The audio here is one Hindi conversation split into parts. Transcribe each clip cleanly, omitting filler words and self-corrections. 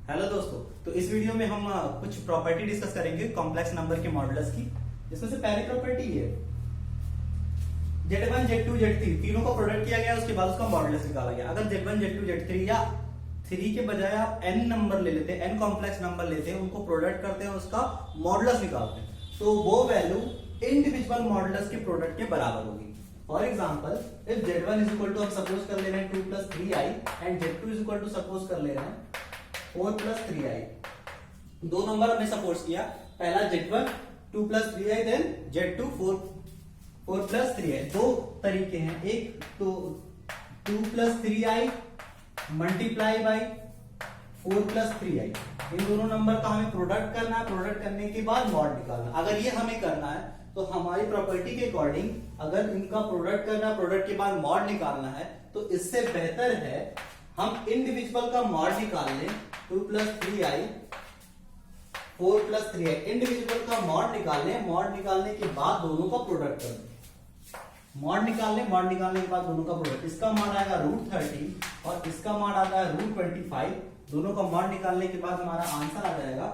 हेलो दोस्तों, तो इस वीडियो में हम कुछ प्रॉपर्टी डिस्कस करेंगे कॉम्प्लेक्स नंबर के मॉडुलस की। जिसमें से पहली प्रॉपर्टी है Z1, Z2, Z3 तीनों को प्रोडक्ट किया गया, उसके बाद उसका मॉडुलस निकाला गया। अगर Z1, Z2, Z3 या 3 के बजाय आप n नंबर ले लेते हैं, n कॉम्प्लेक्स नंबर लेते हैं, उनको प्रोडक्ट करते हैं, उसका मॉडुलस निकालते हैं, तो वो वैल्यू इंडिविजुअल मॉडुलस के प्रोडक्ट के बराबर होगी। For example, if Z1 is equal to, हम सपोज कर ले रहे हैं 2 + 3i and Z2 is equal to suppose कर ले रहे हैं 4 + 3i। दो नंबर हमने सपोज किया, पहला Z1 2 + 3i, then Z2 4 + 3i। दो तरीके हैं, एक तो 2 + 3i मल्टीप्लाई बाई 4 + 3i। इन दोनों नंबर का हमें प्रोडक्ट करना है, प्रोडक्ट करने के बाद मॉड निकालना। अगर ये हमें करना है तो हमारी प्रॉपर्टी के अकॉर्डिंग अगर इनका प्रोडक्ट करना, प्रोडक्ट के बाद मॉड निकालना है, तो इससे बेहतर है हम इंडिविजुअल का मॉड निकाल लें। 2 + 3i 4 + 3i, इंडिविजुअल का मॉड निकाल लें, मॉड निकालने के बाद दोनों का प्रोडक्ट कर दें। मॉड निकाल लें, मॉड निकालने के बाद दोनों का प्रोडक्ट, इसका मान आएगा √30 और इसका मान आता है √25। दोनों का मॉड निकालने के बाद हमारा आंसर आ जाएगा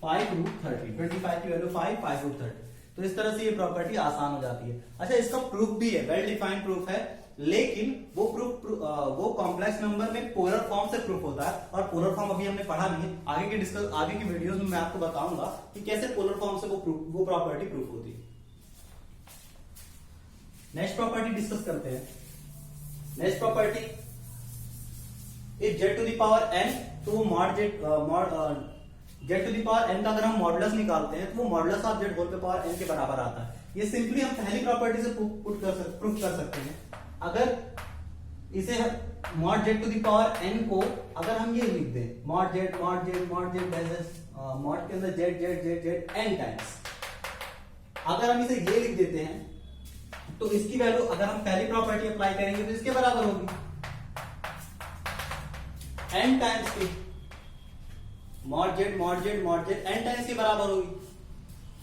5√30। 25 की वैल्यू 5, 5√30। तो इस तरह से ये प्रॉपर्टी आसान हो जाती है। अच्छा, इसका प्रूफ भी है, वेल डिफाइंड प्रूफ है, लेकिन वो प्रूफ वो कॉम्प्लेक्स नंबर में पोलर फॉर्म से प्रूफ होता है, और पोलर फॉर्म अभी हमने पढ़ा नहीं है। आगे की वीडियोस में मैं आपको बताऊंगा कि कैसे पोलर फॉर्म से वो प्रॉपर्टी प्रूफ होती है। नेक्स्ट प्रॉपर्टी डिस्कस करते हैं। Next property, if z to the power n, तो वो mod z to the power n का अगर हम मॉडुलस निकालते हैं तो वो मॉडुलस ऑफ z होल पे पावर n के बराबर आता है। ये सिंपली हम पहली प्रॉपर्टी से प्रूफ कर सकते हैं। अगर इसे mod z to the power n को अगर हम ये लिख दें, मॉड z मॉड के अंदर z n टाइम्स, अगर हम इसे ये लिख देते हैं तो इसकी वैल्यू अगर हम पहली प्रॉपर्टी अप्लाई करेंगे तो इसके बराबर होगी n टाइम्स की, मॉड z n टाइम्स के बराबर होगी।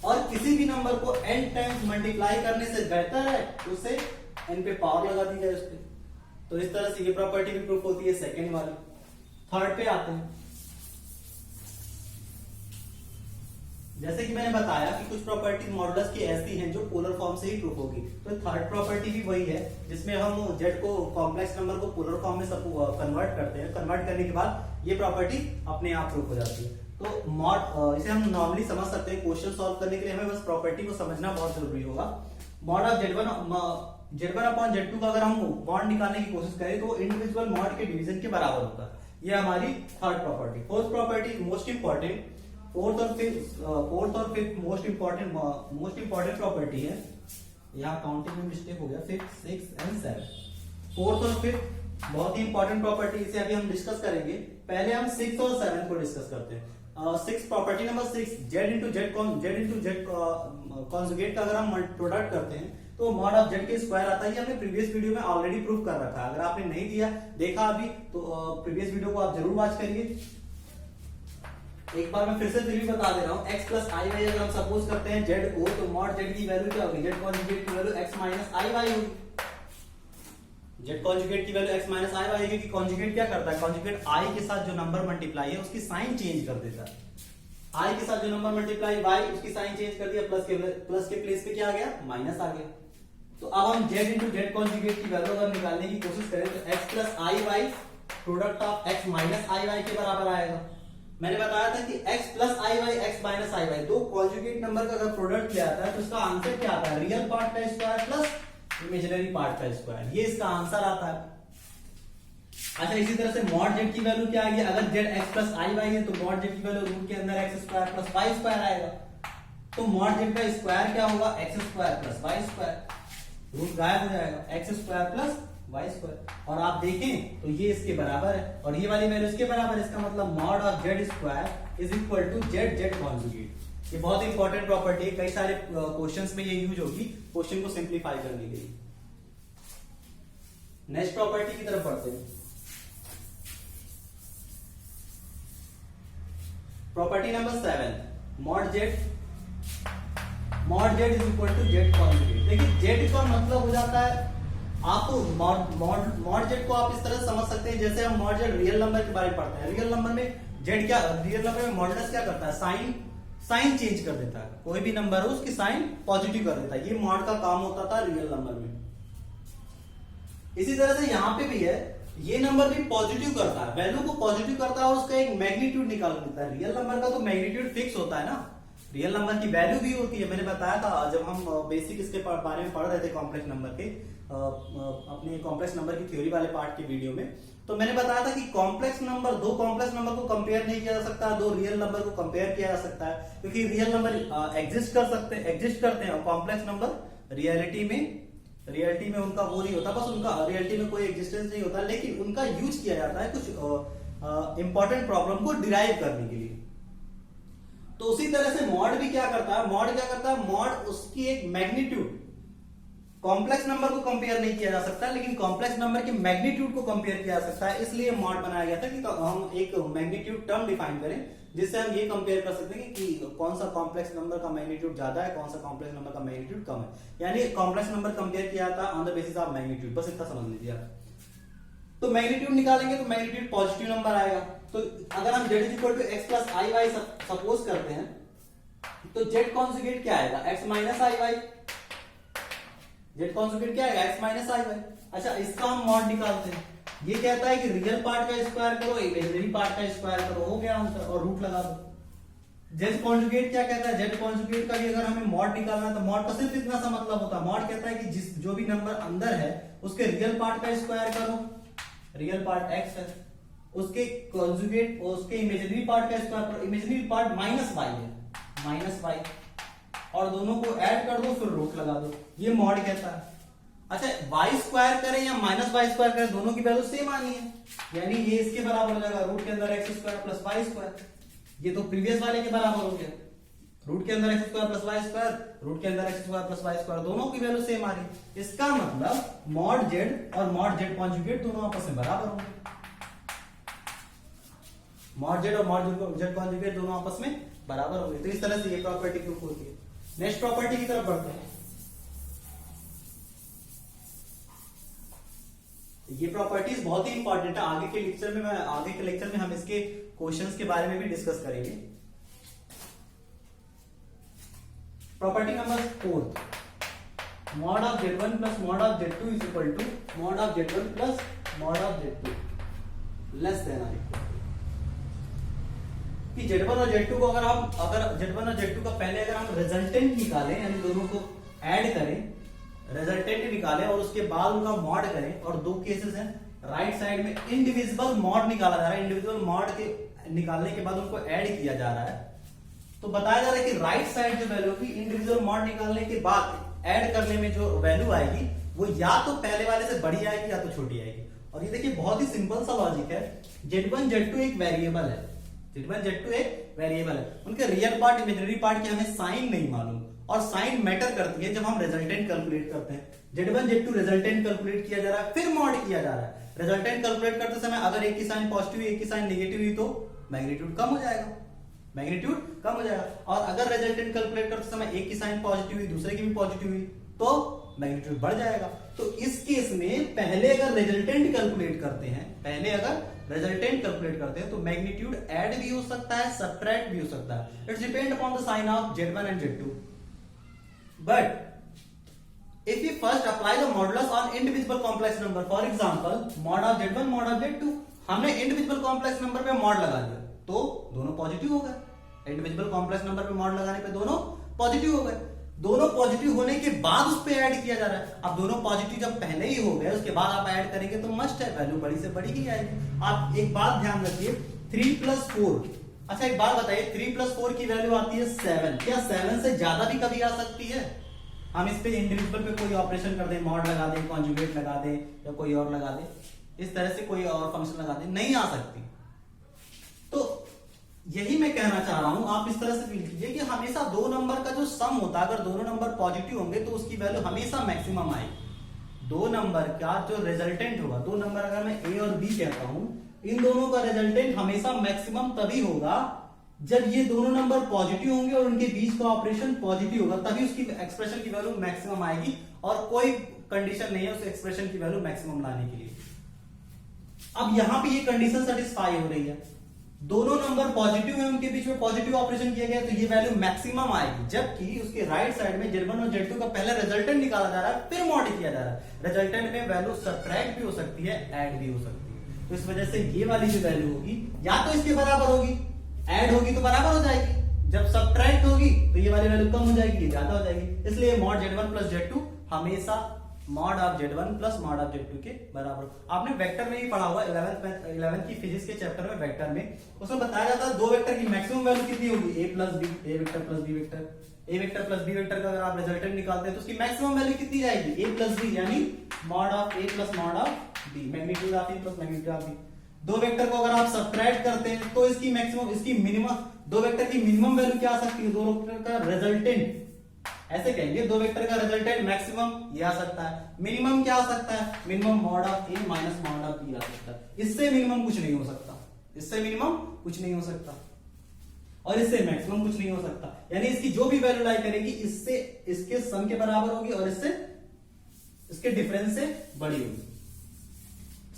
और किसी भी नंबर को n टाइम्स मल्टीप्लाई करने से बेहतर है उसे n पे पावर लगा दी जाए उस पे। तो इस तरह से ये प्रॉपर्टी भी प्रूफ होती है, सेकंड वाली। थर्ड पे आते हैं। जैसे कि मैंने बताया कि कुछ प्रॉपर्टी मॉडुलस की ऐसी हैं जो पोलर फॉर्म से ही प्रूफ होगी, तो थर्ड प्रॉपर्टी भी वही है जिसमें हम z को, कॉम्प्लेक्स नंबर को पोलर फॉर्म में कन्वर्ट करते हैं। कन्वर्ट करने के बाद ये प्रॉपर्टी अपने आप प्रूफ हो जाती है। तो मॉड, इसे हम नॉर्मली समझ सकते हैं। क्वेश्चन सॉल्व करने के लिए हमें बस प्रॉपर्टी को समझना बहुत जरूरी होगा। Mod of Z1 upon Z2 का अगर हम मॉड निकालने की कोशिश करें तो इंडिविजुअल मॉड के डिवीजन के बराबर होता है। ये हमारी third property. Fourth property most important, fourth और फिफ्थ मोस्ट इंपॉर्टेंट प्रॉपर्टी है। यहाँ काउंटिंग में मिस्टेक हो गया, 5, 6 एंड 7। फोर्थ और फिफ्थ बहुत ही इंपॉर्टेंट प्रॉपर्टी, इसे अभी हम डिस्कस करेंगे। पहले हम 6 और 7 को डिस्कस करते हैं। 6 प्रॉपर्टी नंबर 6, z कॉन्जुगेट का अगर हम प्रोडक्ट करते हैं तो मॉड ऑफ z के स्क्वायर आता है। ये हमने प्रीवियस वीडियो में ऑलरेडी प्रूफ कर रखा है। अगर आपने नहीं देखा अभी तो प्रीवियस वीडियो को आप जरूर वॉच करिए। एक बार मैं फिर से बता दे रहा हूं, x + i y अगर हम सपोज करते हैं z को, तो मॉड z की वैल्यू क्या होगी, z कॉन्जुगेट की वैल्यू x - i y होगी। z कॉन्जुगेट की वैल्यू x - i y होगी। कॉन्जुगेट क्या करता है, कॉन्जुगेट i के साथ जो नंबर मल्टीप्लाई है उसकी साइन चेंज कर देता है। i के साथ जो नंबर मल्टीप्लाई y, उसकी साइन चेंज कर दिया, प्लस के प्लेस पे क्या आ गया, माइनस आ गया। तो अब हम z × z कॉन्जुगेट की वैल्यू अगर निकालने की कोशिश करें तो x + i y product of x - i y के बराबर आएगा। मैंने बताया था कि x + i y x - i y, दो कॉन्जुगेट नंबर का अगर प्रोडक्ट किया जाता है तो इसका आंसर क्या आता है, रियल पार्ट का स्क्वायर प्लस इमेजिनरी पार्ट का स्क्वायर। ये इसका आंसर आता है। अच्छा, इसी तरह से मॉड z की वैल्यू क्या आएगी, अगर z x + i y है तो मॉड z की वैल्यू रूट के अंदर x² + y² आएगा। तो मॉड z का स्क्वायर क्या होगा, x² + y²। रूट गायब हो जाएगा, x² + y²। और आप देखें तो ये इसके बराबर है और ये वाली वैल्यू इसके बराबर है। इसका मतलब mod of z² = z conjugate. ये बहुत इंपॉर्टेंट प्रॉपर्टी है, कई सारे क्वेश्चंस में ये यूज होगी क्वेश्चन को सिंप्लीफाई करने के लिए। नेक्स्ट प्रॉपर्टी की तरफ बढ़ते हैं। Property number 7, mod z is equal to z conjugate. देखिए z का मतलब हो जाता है, आप मॉड z को आप इस तरह समझ सकते हैं जैसे हम मॉड z रियल नंबर के बारे में पढ़ते हैं। रियल नंबर में जेड क्या रियल नंबर में मॉडुलस क्या करता है, साइन चेंज कर देता है, कोई भी नंबर हो उसकी साइन पॉजिटिव कर देता है, ये मॉड का काम होता था रियल नंबर में। इसी तरह से यहां पे भी है, ये नंबर भी पॉजिटिव करता है, वैल्यू को पॉजिटिव करता है और उसका एक मैग्नीट्यूड निकाल देता है। रियल नंबर का तो मैग्नीट्यूड फिक्स होता है ना, रियल नंबर की वैल्यू भी होती है, मैंने बताया था जब हम बेसिक इसके बारे में पढ़ रहे थे कॉम्प्लेक्स नंबर के, अपने कॉम्प्लेक्स नंबर की थ्योरी वाले पार्ट के वीडियो में, तो मैंने बताया था कि कॉम्प्लेक्स नंबर, दो कॉम्प्लेक्स नंबर को कंपेयर नहीं किया जा सकता, दो रियल नंबर को कंपेयर किया जा सकता है, क्योंकि रियल नंबर एग्जिस्ट करते हैं और कॉम्प्लेक्स नंबर रियलिटी में उनका वो नहीं होता, बस उनका रियलिटी में कोई एग्जिस्टेंस नहीं होता, लेकिन उनका यूज किया जाता है कुछ इंपॉर्टेंट प्रॉब्लम को डिराइव करने के लिए। तो उसी तरह से मॉड भी क्या करता है, मॉड उसकी एक मैग्नीट्यूड, कॉम्प्लेक्स नंबर को कंपेयर नहीं किया जा सकता, लेकिन कॉम्प्लेक्स नंबर के मैग्नीट्यूड को कंपेयर किया जा सकता है, इसलिए मॉड बनाया गया था कि हम एक मैग्नीट्यूड टर्म डिफाइन करें जिससे हम ये कंपेयर कर सकते हैं कि कौन सा कॉम्प्लेक्स नंबर का मैग्नीट्यूड ज्यादा है, कौन सा कॉम्प्लेक्स नंबर का मैग्नीट्यूड कम है, यानी कॉम्प्लेक्स नंबर कंपेयर किया जाता है on the basis of magnitude, बस इतना समझ लीजिए आप। तो मैग्नीट्यूड निकालेंगे तो मैग्नीट्यूड पॉजिटिव नंबर आएगा। तो अगर हम z x प्लस आई वाई सपोज करते हैं तो z कॉन्जुगेट क्या आएगा, x माइनस आई वाई, z कॉन्जुगेट क्या आएगा, x माइनस आई वाई। अच्छा, इसका हम मॉड निकालते हैं, ये कहता है कि रियल पार्ट का स्क्वायर करो, इमेजिनरी पार्ट का स्क्वायर करो, हो गया आंसर, और रूट लगा दो। z कॉन्जुगेट क्या कहता है, z कॉन्जुगेट का भी अगर हमें मॉड निकालना है तो मॉड का सिर्फ इतना सा मतलब होता है, मॉड कहता है कि जिस जो भी नंबर अंदर है उसके रियल पार्ट का स्क्वायर करो, रियल पार्ट x है, उसके कॉन्जुगेट उसके इमेजिनरी पार्ट का स्क्वायर करो, इमेजिनरी पार्ट माइनस y है, माइनस y, और दोनों को ऐड कर दो फिर रूट लगा दो, ये मॉड कहता है। अच्छा, y स्क्वायर करें या माइनस y स्क्वायर करें, दोनों की वैल्यू सेम आनी है, यानी ये इसके बराबर हो जाएगा, रूट के अंदर x square plus y square, ये तो प्रीवियस वाले के बराबर हो गया, रूट के अंदर x square plus y square, root के अंदर x square plus y square, दोनों की वैल्यू सेम आ रही। इसका मतलब मॉड z और मॉड z कॉन्जुगेट दोनों आपस में बराबर होंगे, मॉड z और मॉड z कॉन्जुगेट दोनों आपस में बराबर होंगे। तो इस तरह से ये प्रॉपर्टी प्रूफ होती है। नेक्स्ट प्रॉपर्टी की तरफ बढ़ते हैं। ये प्रॉपर्टीज बहुत ही इंपॉर्टेंट है, आगे के लेक्चर में हम इसके क्वेश्चंस के बारे में भी डिस्कस करेंगे। Property number 4, mod of z1 plus mod of z2 is equal to mod of z1 plus mod of z2 less than और इक्वल कि z1 और z2 को अगर z1 और z2 का पहले अगर हम रिजल्टेंट निकालें, यानी दोनों को ऐड करें, रिजल्टेंट निकालें और उसके बाद उनका मॉड करें, और दो केसेस हैं, राइट साइड में इंडिविजुअल मॉड निकाला जा रहा है, इंडिविजुअल मॉड के निकालने के बाद उनको ऐड किया जा रहा है, तो बताया जा रहा है कि राइट साइड जो वैल्यू की इंडिविजुअल मॉड निकालने के बाद ऐड करने में जो वैल्यू आएगी वो या तो पहले वाले से बड़ी आएगी या तो छोटी आएगी। और ये देखिए बहुत ही सिंपल सा लॉजिक है, z1 z2 एक वेरिएबल है, z1 z2 एक वेरिएबल है, उनके रियल पार्ट इमेजिनरी पार्ट की हमें साइन नहीं मालूम, और साइन मैटर करती है जब हम रिजल्टेंट कैलकुलेट करते हैं। z1 z2 रिजल्टेंट कैलकुलेट किया जा रहा है, फिर मॉड किया जा रहा है। रिजल्टेंट कैलकुलेट करते समय अगर एक की साइन पॉजिटिव एक की साइन नेगेटिव हुई तो मैग्नीट्यूड कम हो जाएगा, मैग्नीट्यूड कम हो जाएगा, और अगर रिजल्टेंट कैलकुलेट करते समय एक की साइन पॉजिटिव हुई दूसरे की भी पॉजिटिव हुई तो मैग्नीट्यूड बढ़ जाएगा। तो इस केस में पहले अगर रिजल्टेंट कैलकुलेट करते हैं तो मैग्नीट्यूड ऐड भी हो सकता है, सब्ट्रैक्ट भी हो सकता है, it's depend upon the sign of z1 and z2। But if you first apply the modulus on individual complex number, for example mod of z1 mod of z2, हमने इंडिविजुअल कॉम्प्लेक्स नंबर पे मॉड लगा दिया तो दोनों पॉजिटिव हो गए, इंडिविजुअल कॉम्प्लेक्स नंबर पे मॉड लगाने पे दोनों पॉजिटिव हो गए, दोनों पॉजिटिव होने के बाद उस पे ऐड किया जा रहा है। अब दोनों पॉजिटिव जब पहले ही हो गए उसके बाद आप ऐड करेंगे तो मस्ट है वैल्यू बड़ी से बड़ी ही आएगी। आप एक बात ध्यान रखिए, 3 प्लस 4, अच्छा एक बात बताइए, 3 प्लस 4 की वैल्यू आती है 7, क्या 7 से ज्यादा भी कभी आ सकती है? हम इस पे इंडिविजुअल पे कोई ऑपरेशन कर दें, मॉड लगा दें, कॉन्जुगेट लगा दें या कोई और लगा दें, इस तरह से कोई और फंक्शन लगा दें, नहीं आ सकती। तो यही मैं कहना चाह रहा हूं, आप इस तरह से फील कीजिए कि हमेशा दो नंबर का जो सम होता है, अगर दोनों नंबर पॉजिटिव होंगे तो उसकी वैल्यू हमेशा मैक्सिमम आएगी। दो नंबर का जो रिजल्टेंट होगा, दो नंबर अगर मैं ए और बी कहता हूं, इन दोनों का रिजल्टेंट हमेशा मैक्सिमम तभी होगा जब ये दोनों नंबर पॉजिटिव होंगे और उनके बीच का ऑपरेशन पॉजिटिव होगा, तभी उसकी एक्सप्रेशन की वैल्यू मैक्सिमम आएगी, और कोई कंडीशन नहीं है उस एक्सप्रेशन की वैल्यू मैक्सिमम लाने के लिए। अब यहां पे ये कंडीशन सेटिस्फाई हो रही है, दोनों नंबर पॉजिटिव है, उनके बीच में पॉजिटिव ऑपरेशन किया गया तो ये वैल्यू मैक्सिमम आएगी, जबकि उसके राइट साइड में Z1 और Z2 का पहले रिजल्टेंट निकाला जा रहा है फिर मॉड किया जा रहा है। रिजल्टेंट में वैल्यू सब्ट्रैक्ट भी हो सकती है, ऐड भी हो सकती है। तो इस वजह से ये वाली जो वैल्यू होगी या तो इसके बराबर होगी, ऐड होगी तो बराबर हो जाएगी, जब सब्ट्रैक्ट होगी तो ये वाली वैल्यू कम हो जाएगी, ये ज्यादा हो जाएगी। इसलिए मॉड Z1 प्लस Z2 हमेशा mod of Z1 plus mod of Z2 के बराबर। आपने वेक्टर में ही पढ़ा हुआ 11th की फिजिक्स के चैप्टर में वेक्टर में, उसमें बताया जाता है दो वेक्टर की मैक्सिमम वैल्यू कितनी होगी, a plus B, A vector plus B vector. A vector plus B vector का अगर आप रिजल्टेंट निकालते हैं तो उसकी मैक्सिमम वैल्यू कितनी जाएगी, a प्लस बी, यानी mod of a plus mod of b, magnitude of a plus magnitude of b। दो वेक्टर को अगर आप सब्ट्रैक्ट करते हैं तो इसकी मैक्सिमम, इसकी मिनिमम, दो वेक्टर की मिनिमम वैल्यू क्या आ सकती है, दो वेक्टर का रिजल्टेंट, ऐसे कहेंगे दो वेक्टर का रिजल्टेंट मैक्सिमम ये आ सकता है, मिनिमम क्या आ सकता है, minimum mod of a minus mod of b आ सकता है। इससे मिनिमम कुछ नहीं हो सकता, इससे मिनिमम कुछ नहीं हो सकता और इससे मैक्सिमम कुछ नहीं हो सकता, यानी इसकी जो भी वैल्यू लाई करेगी इससे इसके सम के बराबर होगी और इससे इसके डिफरेंस से बड़ी होगी,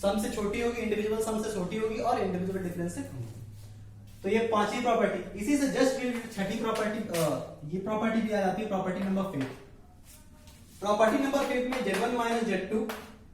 सम से छोटी होगी, इंडिविजुअल सम से छोटी होगी और इंडिविजुअल डिफरेंस से कम होगी। तो ये पांचवी प्रॉपर्टी, इसी से जस्ट छठी प्रॉपर्टी, ये प्रॉपर्टी भी आ जाती है प्रॉपर्टी नंबर 5। प्रॉपर्टी नंबर 5 में Z1 माइनस Z2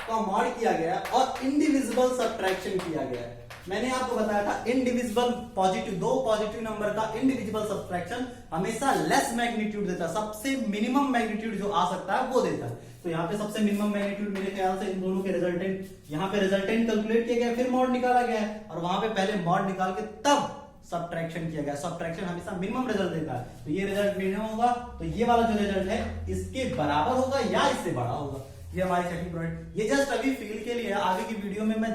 का मॉड किया गया और इंडिविजिबल सब्ट्रैक्शन किया गया है। मैंने आपको बताया था इंडिविजिबल पॉजिटिव, दो पॉजिटिव नंबर का इंडिविजिबल सब्ट्रैक्शन हमेशा लेस मैग्नीट्यूड देता है, सबसे मिनिमम मैग्नीट्यूड जो आ सकता है वो देता है। तो यहाँ पे सबसे मिनिमम मैग्नीट्यूड मेरे ख्याल से इन दोनों के रिजल्टेंट, यहाँ पे रिजल्टेंट कैलकुलेट किया गया फिर मॉड निकाला गया है और वहां पे पहले मॉड निकाल के तब सब्ट्रैक्शन किया गया। सब्ट्रैक्शन हमेशा मिनिमम रिजल्ट देता है, तो ये रिजल्ट मिनिमम होगा तो ये वाला जो रिजल्ट है इसके बराबर होगा या इससे बड़ा होगा। ये हमारी छठी प्रॉपर्टी, ये जस्ट अभी फील के लिए, आगे की वीडियो में मैं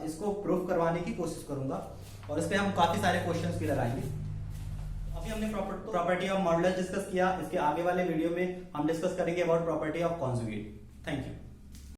इसको प्रूव करवाने की कोशिश करूंगा और इस पे हम काफी सारे क्वेश्चंस भी लगाएंगे। अभी हमने प्रॉपर्टी ऑफ मॉडुलस डिस्कस किया, इसके आगे वाले वीडियो में हम डिस्कस करेंगे about property of conjugate. Thank you.